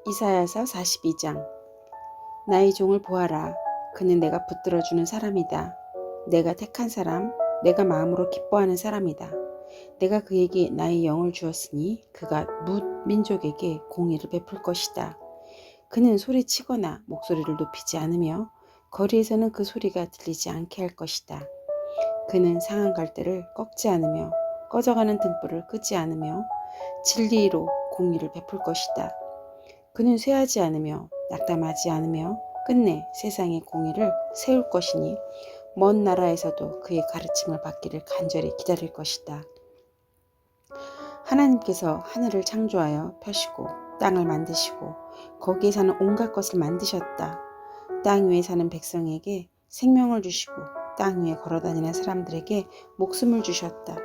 이사야서 42장. 나의 종을 보아라. 그는 내가 붙들어주는 사람이다. 내가 택한 사람, 내가 마음으로 기뻐하는 사람이다. 내가 그에게 나의 영을 주었으니 그가 뭇 민족에게 공의를 베풀 것이다. 그는 소리치거나 목소리를 높이지 않으며 거리에서는 그 소리가 들리지 않게 할 것이다. 그는 상한 갈대를 꺾지 않으며 꺼져가는 등불을 끄지 않으며 진리로 공의를 베풀 것이다. 그는 쇠하지 않으며 낙담하지 않으며 끝내 세상의 공의를 세울 것이니 먼 나라에서도 그의 가르침을 받기를 간절히 기다릴 것이다. 하나님께서 하늘을 창조하여 펴시고 땅을 만드시고 거기에 사는 온갖 것을 만드셨다. 땅 위에 사는 백성에게 생명을 주시고 땅 위에 걸어다니는 사람들에게 목숨을 주셨다.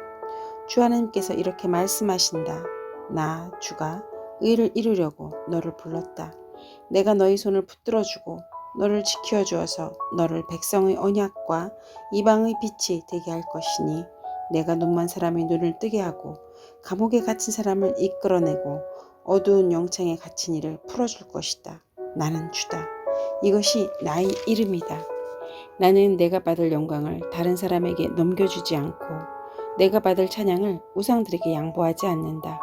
주 하나님께서 이렇게 말씀하신다. 나 주가 의를 이루려고 너를 불렀다. 내가 너희 손을 붙들어주고 너를 지켜 주어서 너를 백성의 언약과 이방의 빛이 되게 할 것이니 내가 눈먼 사람의 눈을 뜨게 하고 감옥에 갇힌 사람을 이끌어내고 어두운 영창에 갇힌 이를 풀어줄 것이다. 나는 주다. 이것이 나의 이름이다. 나는 내가 받을 영광을 다른 사람에게 넘겨주지 않고 내가 받을 찬양을 우상들에게 양보하지 않는다.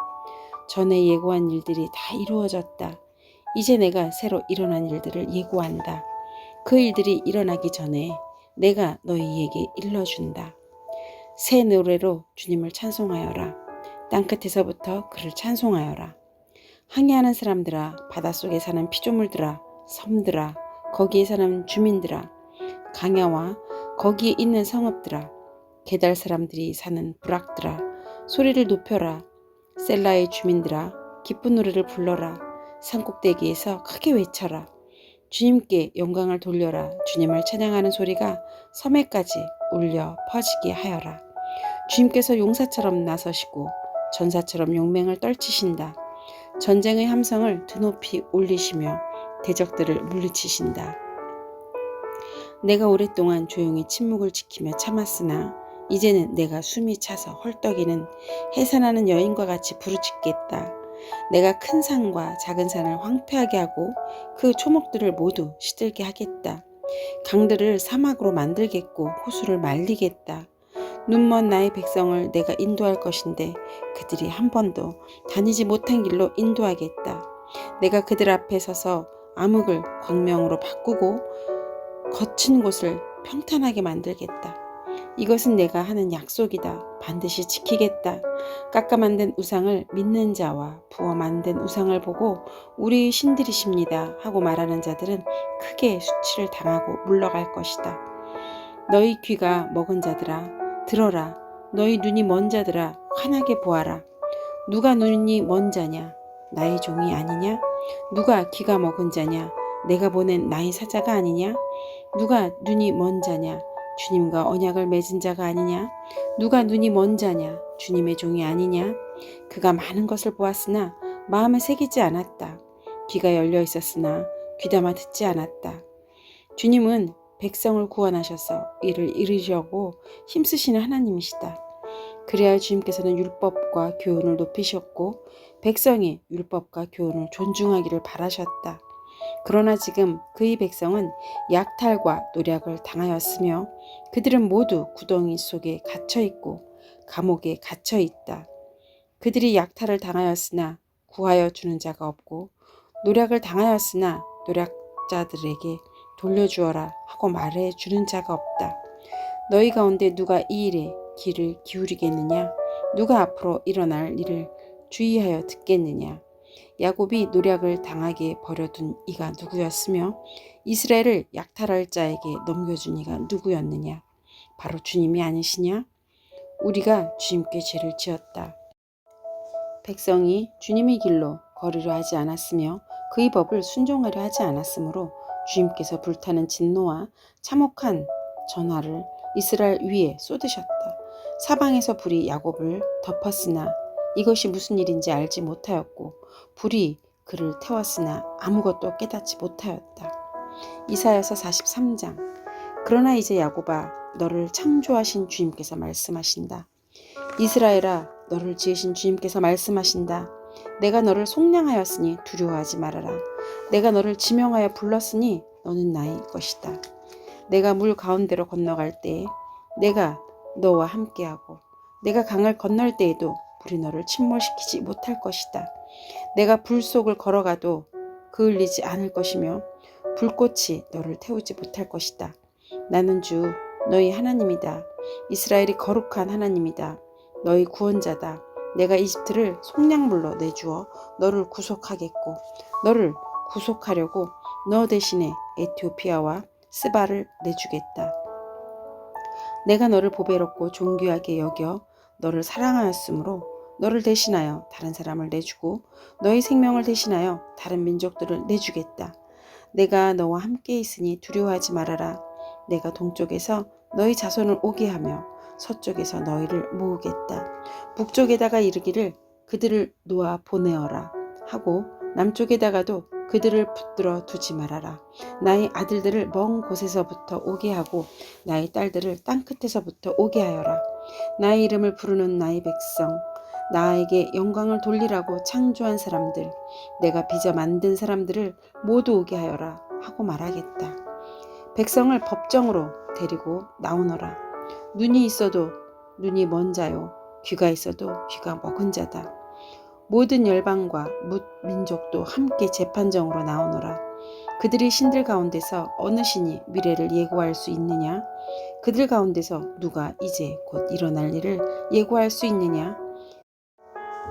전에 예고한 일들이 다 이루어졌다. 이제 내가 새로 일어난 일들을 예고한다. 그 일들이 일어나기 전에 내가 너희에게 일러준다. 새 노래로 주님을 찬송하여라. 땅끝에서부터 그를 찬송하여라. 항해하는 사람들아, 바닷속에 사는 피조물들아, 섬들아, 거기에 사는 주민들아, 강야와 거기에 있는 성읍들아, 게달 사람들이 사는 부락들아, 소리를 높여라. 셀라의 주민들아, 기쁜 노래를 불러라. 산꼭대기에서 크게 외쳐라. 주님께 영광을 돌려라. 주님을 찬양하는 소리가 섬에까지 울려 퍼지게 하여라. 주님께서 용사처럼 나서시고 전사처럼 용맹을 떨치신다. 전쟁의 함성을 드높이 올리시며 대적들을 물리치신다. 내가 오랫동안 조용히 침묵을 지키며 참았으나 이제는 내가 숨이 차서 헐떡이는 해산하는 여인과 같이 부르짖겠다. 내가 큰 산과 작은 산을 황폐하게 하고 그 초목들을 모두 시들게 하겠다. 강들을 사막으로 만들겠고 호수를 말리겠다. 눈먼 나의 백성을 내가 인도할 것인데 그들이 한 번도 다니지 못한 길로 인도하겠다. 내가 그들 앞에 서서 암흑을 광명으로 바꾸고 거친 곳을 평탄하게 만들겠다. 이것은 내가 하는 약속이다. 반드시 지키겠다. 깎아 만든 우상을 믿는 자와 부어 만든 우상을 보고 우리의 신들이십니다 하고 말하는 자들은 크게 수치를 당하고 물러갈 것이다. 너희 귀가 먹은 자들아 들어라. 너희 눈이 먼 자들아 환하게 보아라. 누가 눈이 먼 자냐? 나의 종이 아니냐? 누가 귀가 먹은 자냐? 내가 보낸 나의 사자가 아니냐? 누가 눈이 먼 자냐? 주님과 언약을 맺은 자가 아니냐? 누가 눈이 먼 자냐? 주님의 종이 아니냐? 그가 많은 것을 보았으나 마음에 새기지 않았다. 귀가 열려 있었으나 귀담아 듣지 않았다. 주님은 백성을 구원하셔서 이를 이루려고 힘쓰시는 하나님이시다. 그래야 주님께서는 율법과 교훈을 높이셨고 백성이 율법과 교훈을 존중하기를 바라셨다. 그러나 지금 그의 백성은 약탈과 노략을 당하였으며 그들은 모두 구덩이 속에 갇혀있고 감옥에 갇혀있다. 그들이 약탈을 당하였으나 구하여 주는 자가 없고 노략을 당하였으나 노략자들에게 돌려주어라 하고 말해 주는 자가 없다. 너희 가운데 누가 이 일에 귀를 기울이겠느냐? 누가 앞으로 일어날 일을 주의하여 듣겠느냐? 야곱이 노략을 당하게 버려둔 이가 누구였으며 이스라엘을 약탈할 자에게 넘겨준 이가 누구였느냐? 바로 주님이 아니시냐? 우리가 주님께 죄를 지었다. 백성이 주님의 길로 걸으려 하지 않았으며 그의 법을 순종하려 하지 않았으므로 주님께서 불타는 진노와 참혹한 전화를 이스라엘 위에 쏟으셨다. 사방에서 불이 야곱을 덮었으나 이것이 무슨 일인지 알지 못하였고 불이 그를 태웠으나 아무것도 깨닫지 못하였다. 이사야서 43장. 그러나 이제 야곱아 너를 창조하신 주님께서 말씀하신다. 이스라엘아 너를 지으신 주님께서 말씀하신다. 내가 너를 속량하였으니 두려워하지 말아라. 내가 너를 지명하여 불렀으니 너는 나의 것이다. 내가 물 가운데로 건너갈 때에 내가 너와 함께하고 내가 강을 건널 때에도 불이 너를 침몰시키지 못할 것이다. 내가 불 속을 걸어가도 그을리지 않을 것이며 불꽃이 너를 태우지 못할 것이다. 나는 주 너희 하나님이다. 이스라엘이 거룩한 하나님이다. 너희 구원자다. 내가 이집트를 속량물로 내주어 너를 구속하겠고 너를 구속하려고 너 대신에 에티오피아와 스바를 내주겠다. 내가 너를 보배롭고 존귀하게 여겨 너를 사랑하였으므로 너를 대신하여 다른 사람을 내주고 너희 생명을 대신하여 다른 민족들을 내주겠다. 내가 너와 함께 있으니 두려워하지 말아라. 내가 동쪽에서 너희 자손을 오게 하며 서쪽에서 너희를 모으겠다. 북쪽에다가 이르기를 그들을 놓아 보내어라 하고 남쪽에다가도 그들을 붙들어 두지 말아라. 나의 아들들을 먼 곳에서부터 오게 하고 나의 딸들을 땅끝에서부터 오게 하여라. 나의 이름을 부르는 나의 백성, 나에게 영광을 돌리라고 창조한 사람들, 내가 빚어 만든 사람들을 모두 오게 하여라 하고 말하겠다. 백성을 법정으로 데리고 나오너라. 눈이 있어도 눈이 먼 자요, 귀가 있어도 귀가 먹은 자다. 모든 열방과 뭇 민족도 함께 재판정으로 나오너라. 그들이 신들 가운데서 어느 신이 미래를 예고할 수 있느냐? 그들 가운데서 누가 이제 곧 일어날 일을 예고할 수 있느냐?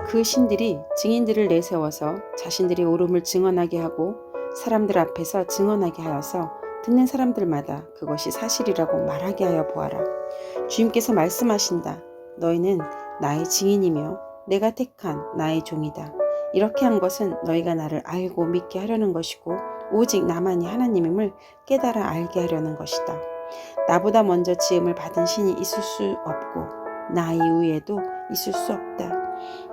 그 신들이 증인들을 내세워서 자신들이 옳음을 증언하게 하고 사람들 앞에서 증언하게 하여서 듣는 사람들마다 그것이 사실이라고 말하게 하여 보아라. 주님께서 말씀하신다. 너희는 나의 증인이며 내가 택한 나의 종이다. 이렇게 한 것은 너희가 나를 알고 믿게 하려는 것이고 오직 나만이 하나님임을 깨달아 알게 하려는 것이다. 나보다 먼저 지음을 받은 신이 있을 수 없고 나 이후에도 있을 수 없다.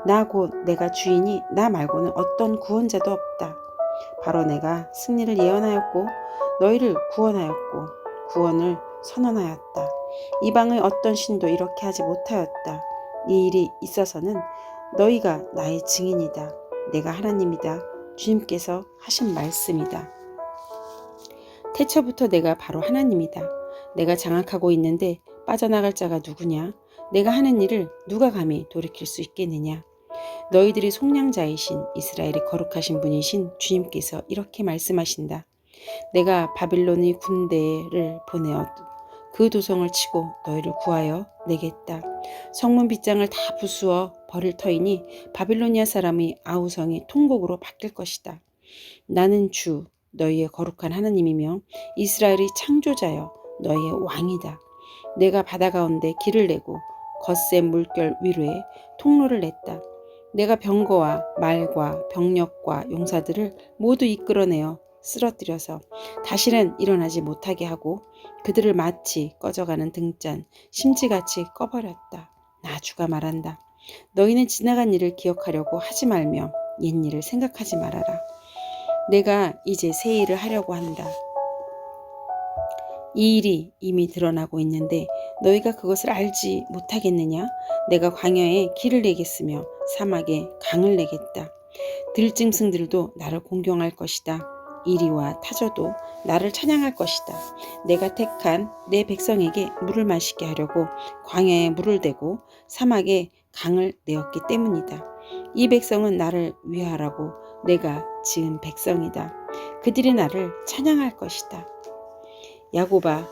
나 곧 내가 주이니 나 말고는 어떤 구원자도 없다. 바로 내가 승리를 예언하였고 너희를 구원하였고 구원을 선언하였다. 이방의 어떤 신도 이렇게 하지 못하였다. 이 일이 있어서는 너희가 나의 증인이다. 내가 하나님이다. 주님께서 하신 말씀이다. 태초부터 내가 바로 하나님이다. 내가 장악하고 있는데 빠져나갈 자가 누구냐? 내가 하는 일을 누가 감히 돌이킬 수 있겠느냐? 너희들이 속량자이신 이스라엘의 거룩하신 분이신 주님께서 이렇게 말씀하신다. 내가 바빌론의 군대를 보내어 그 도성을 치고 너희를 구하여 내겠다. 성문 빗장을 다 부수어 버릴 터이니 바빌로니아 사람의 아우성이 통곡으로 바뀔 것이다. 나는 주 너희의 거룩한 하나님이며 이스라엘의 창조자여 너희의 왕이다. 내가 바다 가운데 길을 내고 거센 물결 위로에 통로를 냈다. 내가 병거와 말과 병력과 용사들을 모두 이끌어내어 쓰러뜨려서 다시는 일어나지 못하게 하고 그들을 마치 꺼져가는 등잔 심지같이 꺼버렸다. 나 주가 말한다. 너희는 지나간 일을 기억하려고 하지 말며 옛일을 생각하지 말아라. 내가 이제 새 일을 하려고 한다. 이 일이 이미 드러나고 있는데 너희가 그것을 알지 못하겠느냐? 내가 광야에 길을 내겠으며 사막에 강을 내겠다. 들짐승들도 나를 공경할 것이다. 이리와 타조도 나를 찬양할 것이다. 내가 택한 내 백성에게 물을 마시게 하려고 광야에 물을 대고 사막에 강을 내었기 때문이다. 이 백성은 나를 위하라고 내가 지은 백성이다. 그들이 나를 찬양할 것이다. 야곱아,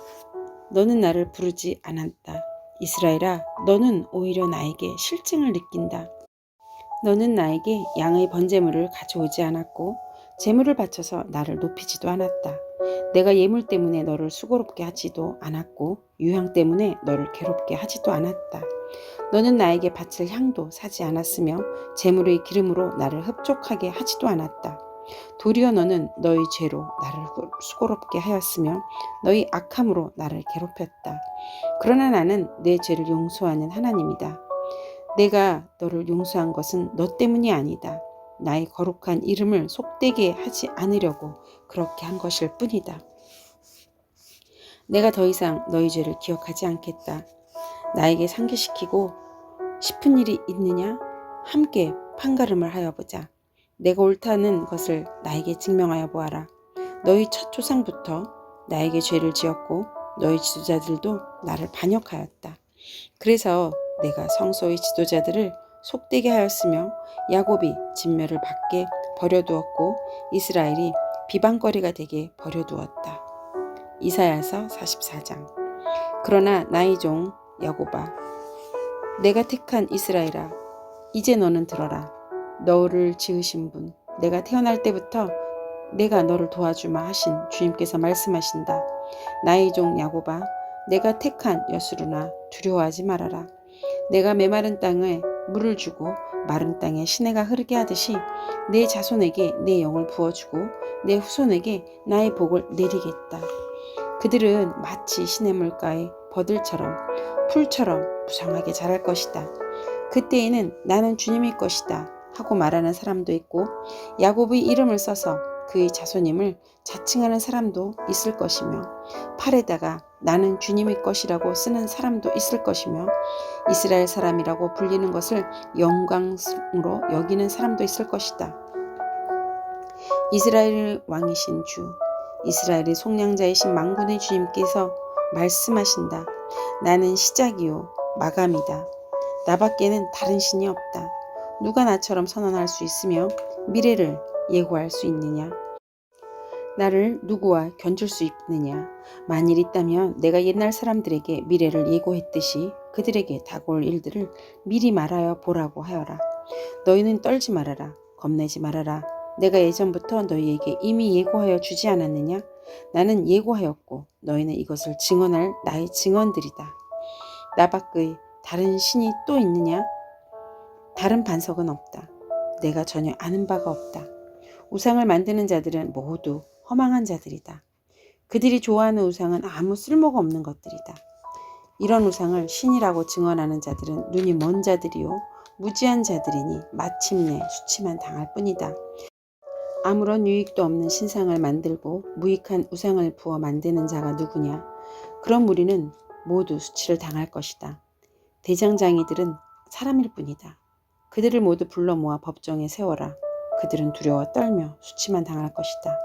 너는 나를 부르지 않았다. 이스라엘아, 너는 오히려 나에게 실증을 느낀다. 너는 나에게 양의 번제물을 가져오지 않았고 제물을 바쳐서 나를 높이지도 않았다. 내가 예물 때문에 너를 수고롭게 하지도 않았고 유향 때문에 너를 괴롭게 하지도 않았다. 너는 나에게 바칠 향도 사지 않았으며 제물의 기름으로 나를 흡족하게 하지도 않았다. 도리어 너는 너희 죄로 나를 수고롭게 하였으며 너희 악함으로 나를 괴롭혔다. 그러나 나는 내 죄를 용서하는 하나님이다. 내가 너를 용서한 것은 너 때문이 아니다. 나의 거룩한 이름을 속되게 하지 않으려고 그렇게 한 것일 뿐이다. 내가 더 이상 너희 죄를 기억하지 않겠다. 나에게 상기시키고 싶은 일이 있느냐? 함께 판가름을 하여 보자. 내가 옳다는 것을 나에게 증명하여 보아라. 너희 첫 조상부터 나에게 죄를 지었고 너희 지도자들도 나를 반역하였다. 그래서 내가 성소의 지도자들을 속되게 하였으며 야곱이 진멸을 받게 버려두었고 이스라엘이 비방거리가 되게 버려두었다. 이사야서 44장. 그러나 나의 종 야곱아, 내가 택한 이스라엘아, 이제 너는 들어라. 너를 지으신 분, 내가 태어날 때부터 내가 너를 도와주마 하신 주님께서 말씀하신다. 나의 종 야곱아, 내가 택한 여수르나 두려워하지 말아라. 내가 메마른 땅에 물을 주고 마른 땅에 시내가 흐르게 하듯이 내 자손에게 내 영을 부어주고 내 후손에게 나의 복을 내리겠다. 그들은 마치 시냇물가의 버들처럼 풀처럼 무성하게 자랄 것이다. 그때에는 나는 주님의 것이다 하고 말하는 사람도 있고 야곱의 이름을 써서 그의 자손임을 자칭하는 사람도 있을 것이며 팔에다가 나는 주님의 것이라고 쓰는 사람도 있을 것이며 이스라엘 사람이라고 불리는 것을 영광으로 여기는 사람도 있을 것이다. 이스라엘의 왕이신 주, 이스라엘의 속량자이신 만군의 주님께서 말씀하신다. 나는 시작이요 마감이다. 나밖에는 다른 신이 없다. 누가 나처럼 선언할 수 있으며 미래를 예고할 수 있느냐? 나를 누구와 견줄 수 있느냐? 만일 있다면 내가 옛날 사람들에게 미래를 예고했듯이 그들에게 다가올 일들을 미리 말하여 보라고 하여라. 너희는 떨지 말아라. 겁내지 말아라. 내가 예전부터 너희에게 이미 예고하여 주지 않았느냐? 나는 예고하였고 너희는 이것을 증언할 나의 증언들이다. 나 밖의 다른 신이 또 있느냐? 다른 반석은 없다. 내가 전혀 아는 바가 없다. 우상을 만드는 자들은 모두 허망한 자들이다. 그들이 좋아하는 우상은 아무 쓸모가 없는 것들이다. 이런 우상을 신이라고 증언하는 자들은 눈이 먼 자들이요 무지한 자들이니 마침내 수치만 당할 뿐이다. 아무런 유익도 없는 신상을 만들고 무익한 우상을 부어 만드는 자가 누구냐? 그런 무리는 모두 수치를 당할 것이다. 대장장이들은 사람일 뿐이다. 그들을 모두 불러 모아 법정에 세워라. 그들은 두려워 떨며 수치만 당할 것이다.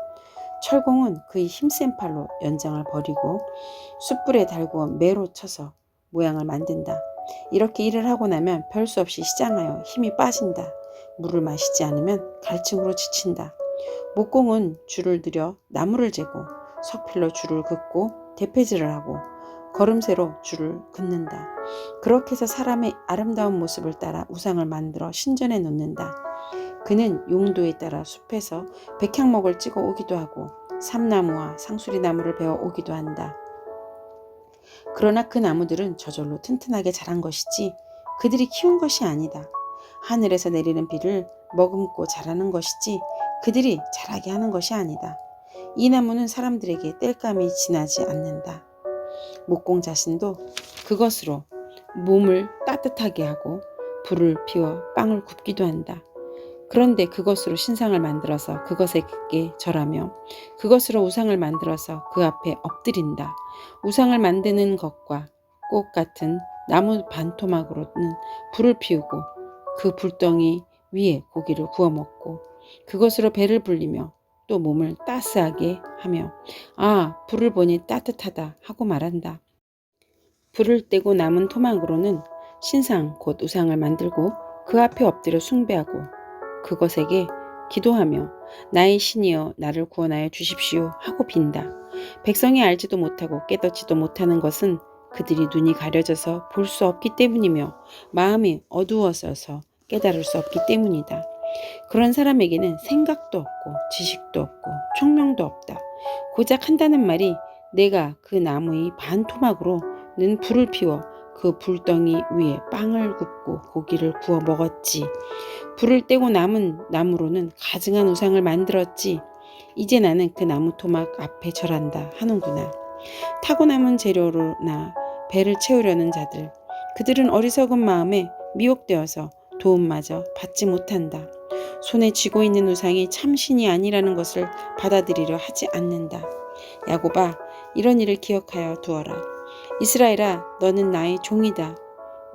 철공은 그의 힘센 팔로 연장을 버리고 숯불에 달구어 매로 쳐서 모양을 만든다. 이렇게 일을 하고 나면 별 수 없이 시장하여 힘이 빠진다. 물을 마시지 않으면 갈증으로 지친다. 목공은 줄을 들여 나무를 재고 석필로 줄을 긋고 대패질을 하고 걸음새로 줄을 긋는다. 그렇게 해서 사람의 아름다운 모습을 따라 우상을 만들어 신전에 놓는다. 그는 용도에 따라 숲에서 백향목을 찍어 오기도 하고 삼나무와 상수리나무를 베어 오기도 한다. 그러나 그 나무들은 저절로 튼튼하게 자란 것이지 그들이 키운 것이 아니다. 하늘에서 내리는 비를 머금고 자라는 것이지 그들이 자라게 하는 것이 아니다. 이 나무는 사람들에게 땔감이 지나지 않는다. 목공 자신도 그것으로 몸을 따뜻하게 하고 불을 피워 빵을 굽기도 한다. 그런데 그것으로 신상을 만들어서 그것에게 절하며 그것으로 우상을 만들어서 그 앞에 엎드린다. 우상을 만드는 것과 꽃 같은 나무 반토막으로는 불을 피우고 그 불덩이 위에 고기를 구워 먹고 그것으로 배를 불리며 또 몸을 따스하게 하며 아, 불을 보니 따뜻하다 하고 말한다. 불을 떼고 남은 토막으로는 신상 곧 우상을 만들고 그 앞에 엎드려 숭배하고 그것에게 기도하며 나의 신이여 나를 구원하여 주십시오 하고 빈다. 백성이 알지도 못하고 깨닫지도 못하는 것은 그들이 눈이 가려져서 볼 수 없기 때문이며 마음이 어두워져서 깨달을 수 없기 때문이다. 그런 사람에게는 생각도 없고 지식도 없고 총명도 없다. 고작 한다는 말이 내가 그 나무의 반토막으로는 불을 피워 그 불덩이 위에 빵을 굽고 고기를 구워 먹었지. 불을 떼고 남은 나무로는 가증한 우상을 만들었지. 이제 나는 그 나무 토막 앞에 절한다 하는구나. 타고 남은 재료로나 배를 채우려는 자들, 그들은 어리석은 마음에 미혹되어서 도움마저 받지 못한다. 손에 쥐고 있는 우상이 참신이 아니라는 것을 받아들이려 하지 않는다. 야곱아, 이런 일을 기억하여 두어라. 이스라엘아, 너는 나의 종이다.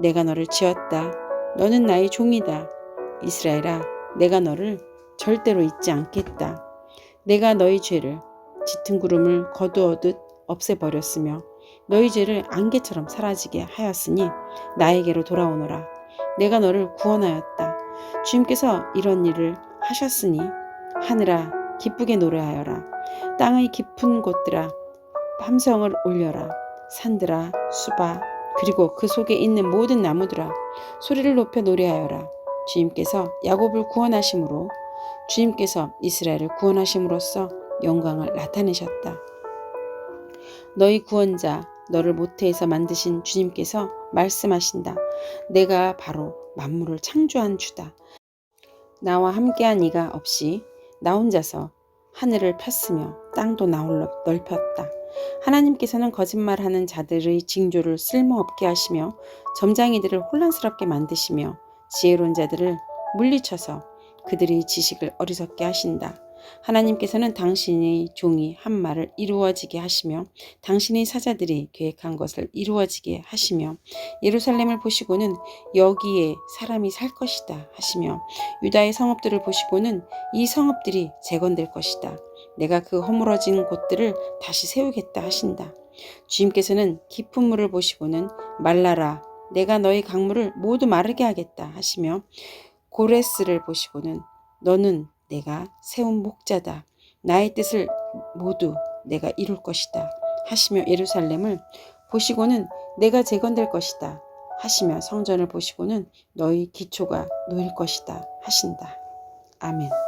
내가 너를 지었다. 너는 나의 종이다. 이스라엘아, 내가 너를 절대로 잊지 않겠다. 내가 너희 죄를 짙은 구름을 거두어듯 없애버렸으며 너희 죄를 안개처럼 사라지게 하였으니 나에게로 돌아오너라. 내가 너를 구원하였다. 주님께서 이런 일을 하셨으니 하늘아 기쁘게 노래하여라. 땅의 깊은 곳들아 함성을 올려라. 산들아 수바 그리고 그 속에 있는 모든 나무들아 소리를 높여 노래하여라. 주님께서 야곱을 구원하심으로 주님께서 이스라엘을 구원하심으로써 영광을 나타내셨다. 너희 구원자 너를 모태에서 만드신 주님께서 말씀하신다. 내가 바로 만물을 창조한 주다. 나와 함께한 이가 없이 나 혼자서 하늘을 폈으며 땅도 나 홀로 넓혔다. 하나님께서는 거짓말하는 자들의 징조를 쓸모없게 하시며 점장이들을 혼란스럽게 만드시며 지혜로운 자들을 물리쳐서 그들의 지식을 어리석게 하신다. 하나님께서는 당신의 종이 한 말을 이루어지게 하시며 당신의 사자들이 계획한 것을 이루어지게 하시며 예루살렘을 보시고는 여기에 사람이 살 것이다 하시며 유다의 성읍들을 보시고는 이 성읍들이 재건될 것이다. 내가 그 허물어진 곳들을 다시 세우겠다 하신다. 주님께서는 깊은 물을 보시고는 말라라 내가 너희 강물을 모두 마르게 하겠다 하시며 고레스를 보시고는 너는 내가 세운 목자다. 나의 뜻을 모두 내가 이룰 것이다 하시며 예루살렘을 보시고는 내가 재건될 것이다 하시며 성전을 보시고는 너희 기초가 놓일 것이다 하신다. 아멘.